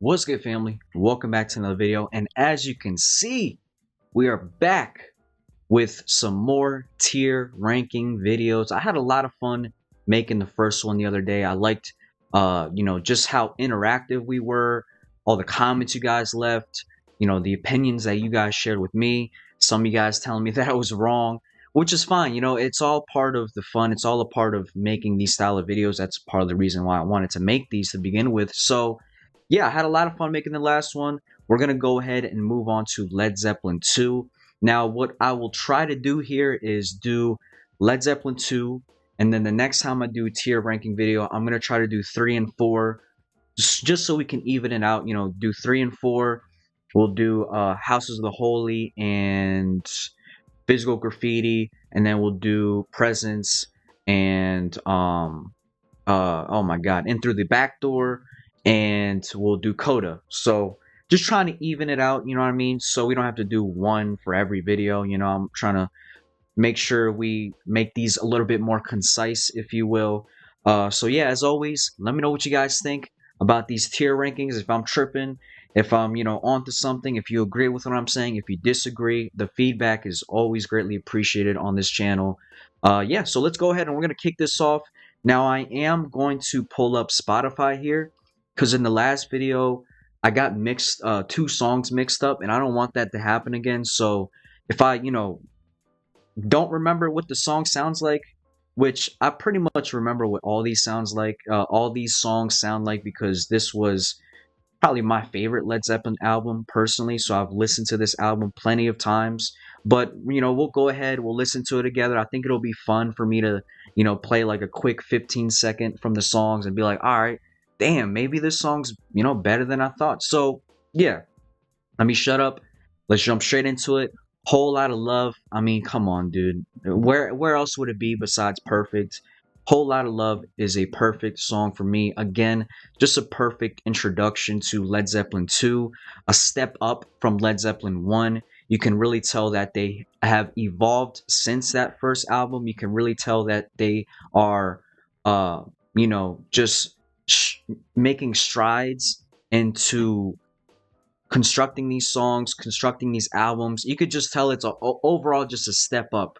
What's good, family? Welcome back to another video. And as you can see, we are back with some more tier ranking videos. I had a lot of fun making the first one the other day. I liked, just how interactive we were, all the comments you guys left, the opinions that you guys shared with me. Some of you guys telling me that I was wrong, which is fine. It's all part of the fun. It's all a part of making these style of videos. That's part of the reason why I wanted to make these to begin with. So, yeah, I had a lot of fun making the last one. We're going to go ahead and move on to Led Zeppelin 2. Now, what I will try to do here is do Led Zeppelin 2, and then the next time I do a tier ranking video, I'm going to try to do 3 and 4, just so we can even it out. Do 3 and 4. We'll do Houses of the Holy and Physical Graffiti, and then we'll do Presence and, oh my God, In Through the Back Door, and we'll do Coda. So just trying to even it out, you know what I mean? So we don't have to do one for every video. I'm trying to make sure we make these a little bit more concise, if you will. So yeah, as always, let me know what you guys think about these tier rankings. If I'm tripping, if I'm, onto something, if you agree with what I'm saying, if you disagree, the feedback is always greatly appreciated on this channel. Yeah, so let's go ahead and we're going to kick this off. Now, I am going to pull up Spotify here because in the last video, I got mixed, two songs mixed up, and I don't want that to happen again. So if I, don't remember what the song sounds like, which I pretty much remember what all these sounds like, all these songs sound like, because this was probably my favorite Led Zeppelin album personally. So I've listened to this album plenty of times. But we'll go ahead, we'll listen to it together. I think it'll be fun for me to, play like a quick 15-second from the songs and be like, all right, damn, maybe this song's, better than I thought. So yeah, let me shut up. Let's jump straight into it. Whole Lot of Love. I mean, come on, dude. Where else would it be besides perfect? Whole Lot of Love is a perfect song for me. Again, just a perfect introduction to Led Zeppelin 2, a step up from Led Zeppelin 1. You can really tell that they have evolved since that first album. You can really tell that they are, just making strides into constructing these songs, constructing these albums. You could just tell it's overall just a step up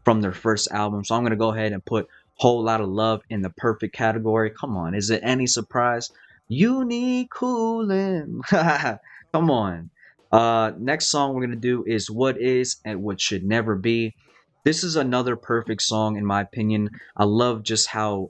from their first album. So I'm going to go ahead and put Whole Lot of Love in the perfect category. Come on, is it any surprise? You need cooling. Come on. Next song we're going to do is What Is and What Should Never Be. This is another perfect song in my opinion. I love just how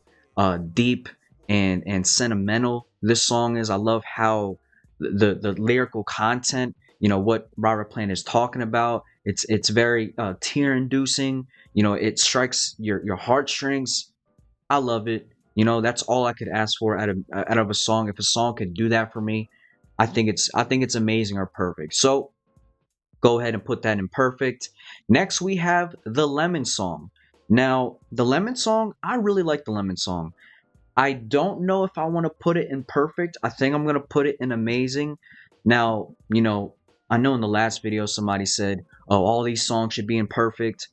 deep and sentimental this song is. I love how the lyrical content, what Robert Plant is talking about. It's very tear inducing. It strikes your heartstrings. I love it. That's all I could ask for out of a song. If a song could do that for me, I think it's amazing or perfect. So go ahead and put that in perfect. Next we have the Lemon Song. Now the Lemon Song, I really like the Lemon Song. I don't know if I want to put it in perfect. I think I'm going to put it in amazing. Now, I know in the last video somebody said, oh, all these songs should be in perfect.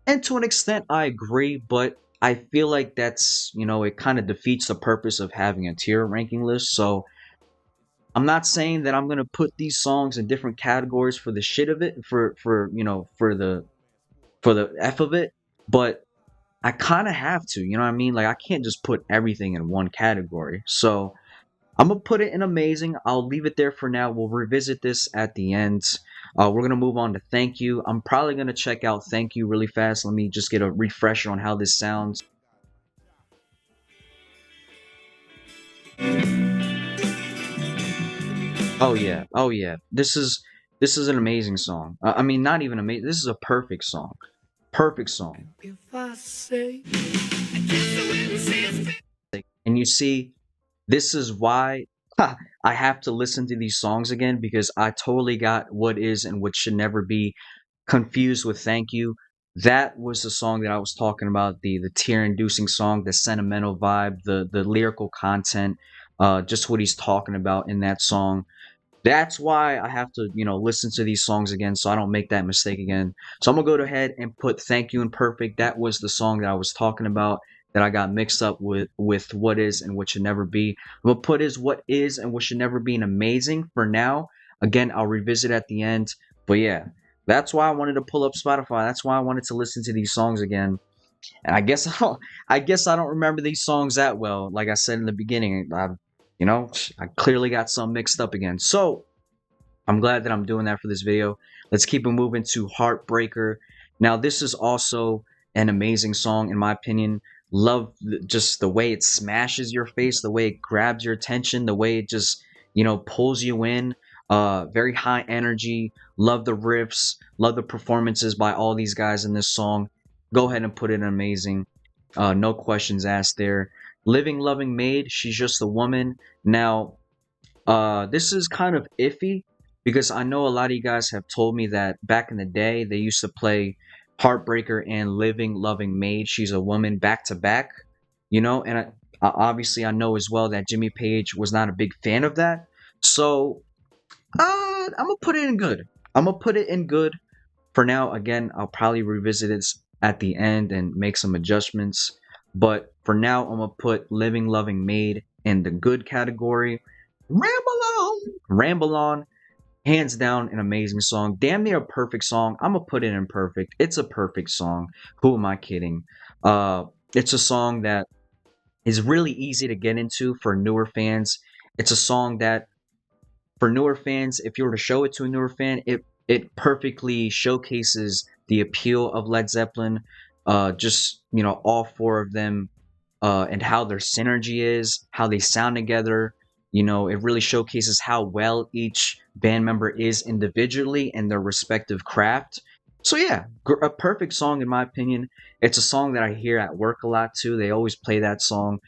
And to an extent, I agree. But I feel like that's, it kind of defeats the purpose of having a tier ranking list. So I'm not saying that I'm going to put these songs in different categories for the shit of it, for the F of it. But I kind of have to, you know what I mean? Like, I can't just put everything in one category. So I'm going to put it in amazing. I'll leave it there for now. We'll revisit this at the end. We're going to move on to Thank You. I'm probably going to check out Thank You really fast. Let me just get a refresher on how this sounds. Oh yeah. Oh yeah. This is an amazing song. I mean, not even amazing. This is a perfect song. Perfect song. If I say, and you see, this is why I have to listen to these songs again, because I totally got What Is and What Should Never Be confused with Thank You. That was the song that I was talking about, the tear-inducing song, the sentimental vibe, the lyrical content, just what he's talking about in that song. That's why I have to, listen to these songs again so I don't make that mistake again. So I'm going to go ahead and put Thank You in perfect. That was the song that I was talking about. that I got mixed up with what is and what should never be. I'm gonna put is what is and what should never be an amazing for now. Again, I'll revisit at the end. But yeah, that's why I wanted to pull up Spotify. That's why I wanted to listen to these songs again. And I guess I don't remember these songs that well. Like I said in the beginning, I clearly got some mixed up again. So I'm glad that I'm doing that for this video. Let's keep it moving to Heartbreaker. Now, this is also an amazing song, in my opinion. Love just the way it smashes your face, the way it grabs your attention, the way it just, pulls you in. Very high energy. Love the riffs. Love the performances by all these guys in this song. Go ahead and put it in amazing. No questions asked there. Living, Loving, Made. She's Just a Woman. Now, this is kind of iffy because I know a lot of you guys have told me that back in the day they used to play Heartbreaker and Living, Loving, Made. She's a Woman back to back, and obviously I know as well that Jimmy Page was not a big fan of that. So I'm gonna put it in good. I'm gonna put it in good for now. Again, I'll probably revisit this at the end and make some adjustments. But for now, I'm gonna put Living, Loving, Made in the good category. Ramble on, hands down an amazing song, damn near a perfect song. I'm gonna put it in perfect. It's a perfect song. Who am I kidding? It's a song that is really easy to get into for newer fans. It's a song that for newer fans, if you were to show it to a newer fan, it perfectly showcases the appeal of Led Zeppelin. Just all four of them, and how their synergy is, how they sound together. It really showcases how well each band member is individually in their respective craft. So yeah, a perfect song in my opinion. It's a song that I hear at work a lot too. They always play that song,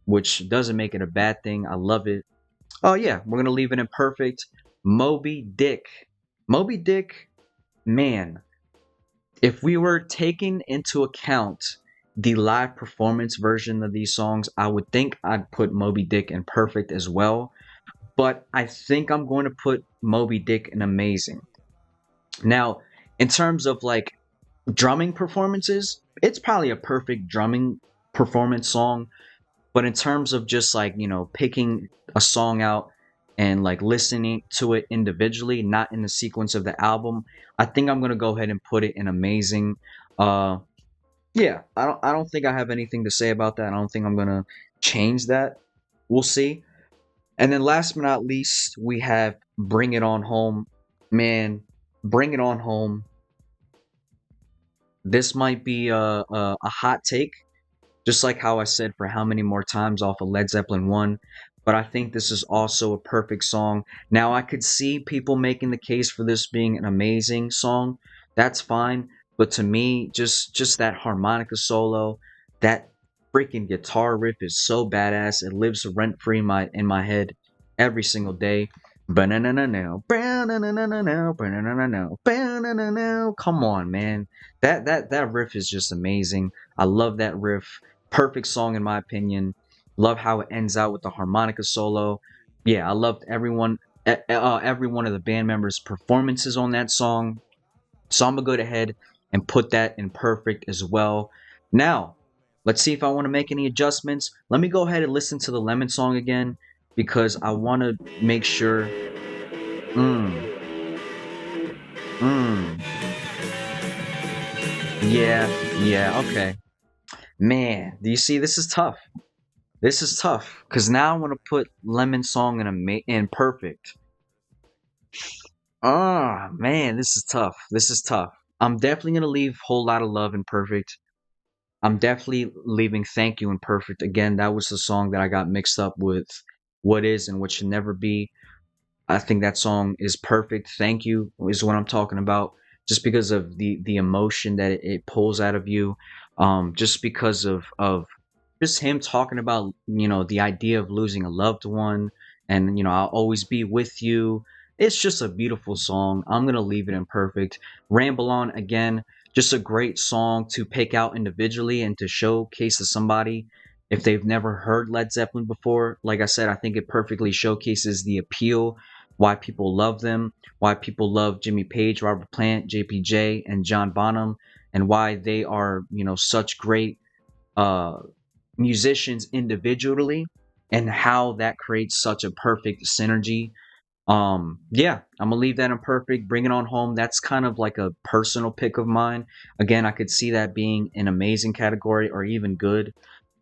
which doesn't make it a bad thing. I love it. Oh yeah, we're gonna leave it in perfect. Moby Dick. Moby Dick, man. If we were taking into account the live performance version of these songs, I would think I'd put Moby Dick in perfect as well. But I think I'm going to put Moby Dick in amazing. Now, in terms of like drumming performances, it's probably a perfect drumming performance song. But in terms of just like, picking a song out and like listening to it individually, not in the sequence of the album, I think I'm gonna go ahead and put it in amazing. Yeah, I don't think I have anything to say about that. I don't think I'm gonna change that. We'll see. And then last but not least, we have Bring It On Home. Man, Bring It On Home. This might be a hot take, just like how I said for How Many More Times off of Led Zeppelin 1. But I think this is also a perfect song. Now, I could see people making the case for this being an amazing song. That's fine. But to me, just that harmonica solo, that freaking guitar riff is so badass. It lives rent-free in my head every single day. Come on, man. That riff is just amazing. I love that riff. Perfect song in my opinion. Love how it ends out with the harmonica solo. Yeah, I loved every one of the band members' performances on that song. So I'm gonna go ahead and put that in perfect as well. Now, let's see if I want to make any adjustments. Let me go ahead and listen to the Lemon song again because I want to make sure. Mm, mm. Yeah, okay. Man, do you see? This is tough. This is tough because now I want to put Lemon song in perfect. Oh man, this is tough. This is tough. I'm definitely gonna leave Whole Lot of Love in perfect. I'm definitely leaving Thank You in perfect. Again, that was the song that I got mixed up with What Is and What Should Never Be. I think that song is perfect. Thank You is what I'm talking about. Just because of the emotion that it pulls out of you. Just because of just him talking about the idea of losing a loved one, and I'll always be with you. It's just a beautiful song. I'm gonna leave it in perfect. Ramble On, again, just a great song to pick out individually and to showcase to somebody if they've never heard Led Zeppelin before. Like I said, I think it perfectly showcases the appeal, why people love them, why people love Jimmy Page, Robert Plant, JPJ, and John Bonham, and why they are such great musicians individually and how that creates such a perfect synergy. Yeah, I'm gonna leave that in perfect. Bring it on home. That's kind of like a personal pick of mine. Again, I could see that being an amazing category or even good.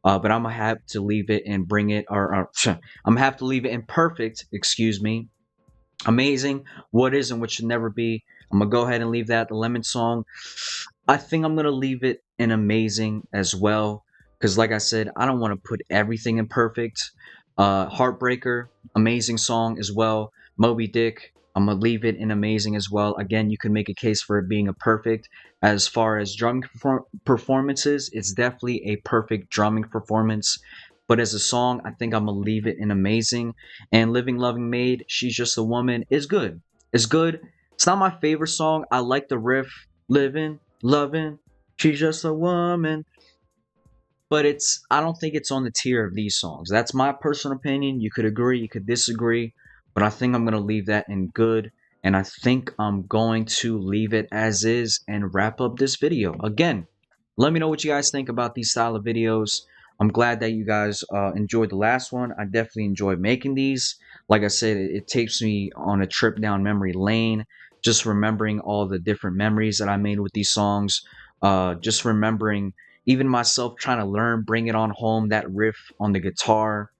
But I'm gonna have to leave it and bring it, or I'm gonna have to leave it in perfect. Excuse me. Amazing, what is and what should never be. I'm gonna go ahead and leave that. The Lemon Song, I think I'm gonna leave it in amazing as well, because like I said, I don't want to put everything in perfect. Heartbreaker, amazing song as well. Moby Dick, I'm gonna leave it in amazing as well. Again, you can make a case for it being a perfect. As far as drumming performances, it's definitely a perfect drumming performance. But as a song, I think I'm gonna leave it in amazing. And Living Loving Maid, She's Just a Woman is good. It's good. It's not my favorite song. I like the riff. Living, loving, she's just a woman. But I don't think it's on the tier of these songs. That's my personal opinion. You could agree, you could disagree, but I think I'm going to leave that in good. And I think I'm going to leave it as is and wrap up this video. Again, let me know what you guys think about these style of videos. I'm glad that you guys enjoyed the last one. I definitely enjoyed making these. Like I said, it takes me on a trip down memory lane, just remembering all the different memories that I made with these songs. Just remembering even myself trying to learn Bring It On Home, that riff on the guitar,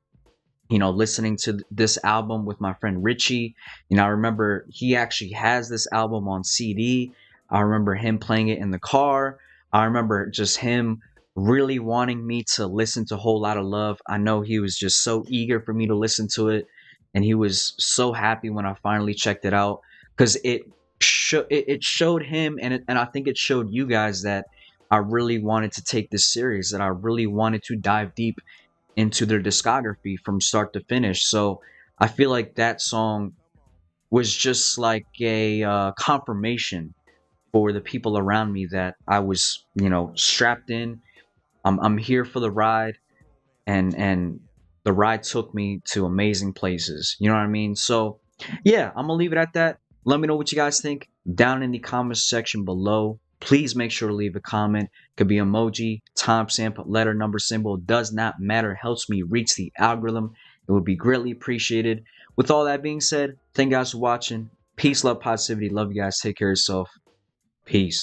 listening to this album with my friend Richie. I remember he actually has this album on CD. I remember him playing it in the car. I remember just him really wanting me to listen to Whole Lot of Love. I know he was just so eager for me to listen to it, and he was so happy when I finally checked it out, because it showed him, and I think it showed you guys that I really wanted to take this serious, that I really wanted to dive deep into their discography from start to finish. So I feel like that song was just like a confirmation for the people around me that I was, strapped in. I'm here for the ride, and the ride took me to amazing places. You know what I mean? So yeah, I'm gonna leave it at that. Let me know what you guys think down in the comments section below. Please make sure to leave a comment. Could be emoji, timestamp, letter, number, symbol. Does not matter. Helps me reach the algorithm. It would be greatly appreciated. With all that being said, thank you guys for watching. Peace, love, positivity. Love you guys. Take care of yourself. Peace.